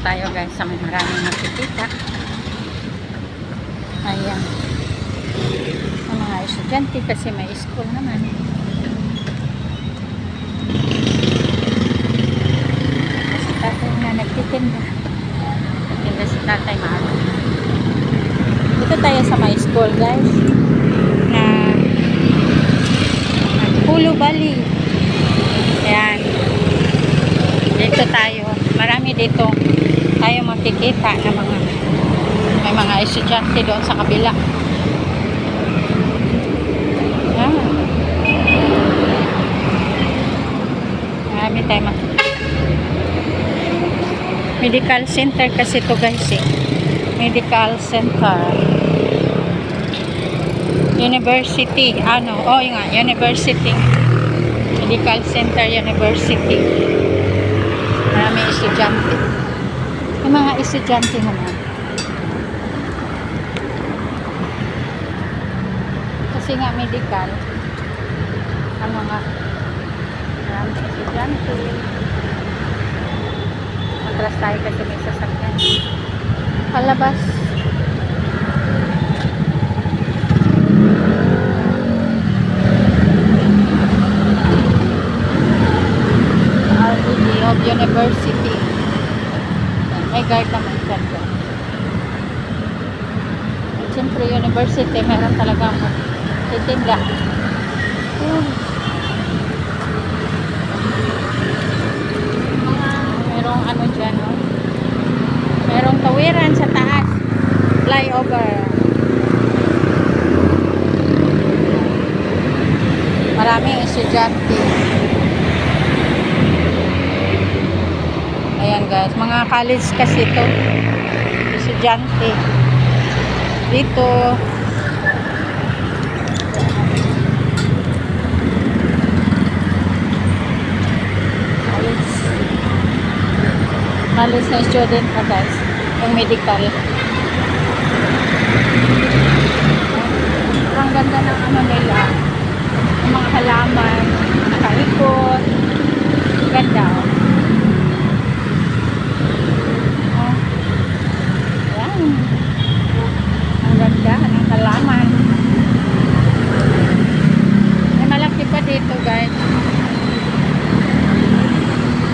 tayo guys sa may maraming nakikita. Ayan. Ang mga estudyante kasi may school naman. Kasi tatay nga nagtitinda. Nagtitinda si tatay maaga. Dito tayo sa may school guys. Na Pulo Bali. Ayan. Dito tayo. Marami dito tayo makikita na may mga estudyante doon sa kabila. Ayan. Marami tayo makikita. Medical center kasi ito guys eh. Medical center. University. Yun nga. University. Medical center university. Marami estudyante. May mga estudyante naman. Kasi nga medical. Marami estudyante. Matras tayo kasi may sasakyan. Palabas. Of University. May guard naman dyan. At siyempre, university, meron talaga titinda. Merong ano dyan, no? Merong tawiran sa taas. Flyover. Maraming estudyante. Ayan guys, mga college kasi ito. Estudyante. Dito. College na student na guys. Yung medical. Ang ganda ng ano nila. Yung mga halaman. Nakaikot. Ganda. Ang ganda ng halaman. May malaki pa dito guys.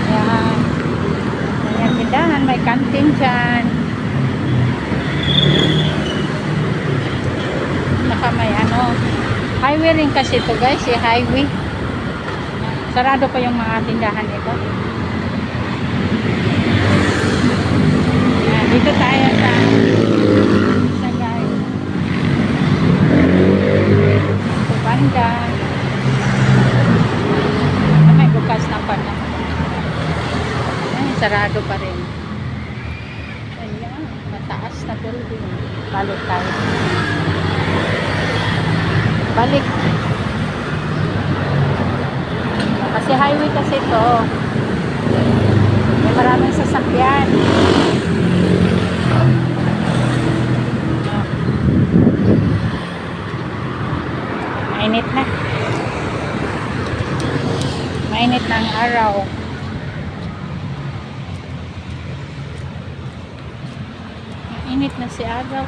Ayan. Ayan tindahan. May kantin dyan. Saka may highway rin kasi ito guys. Highway. Sarado pa yung mga tindahan ito. Ayan. Dito tayo sa guys. Banda. May bukas na pa na. Ayan, sarado pa rin. Ayan, mataas na building. Balik tayo. Balik. Kasi highway kasi ito. May maraming sasakyan. Mainit na. Mainit na ang araw. Mainit na si araw.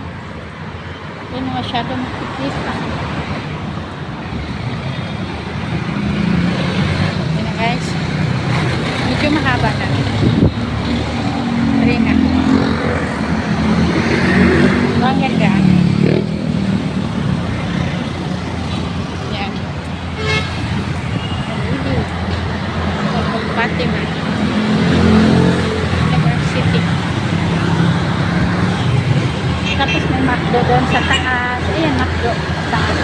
Hindi na masyado makikita. Yan na guys. Medyo mahaba na. Rin na. Ang ganda. Fatima University. Tapos may McDo doon sa taas. Ayan, McDo sa taas.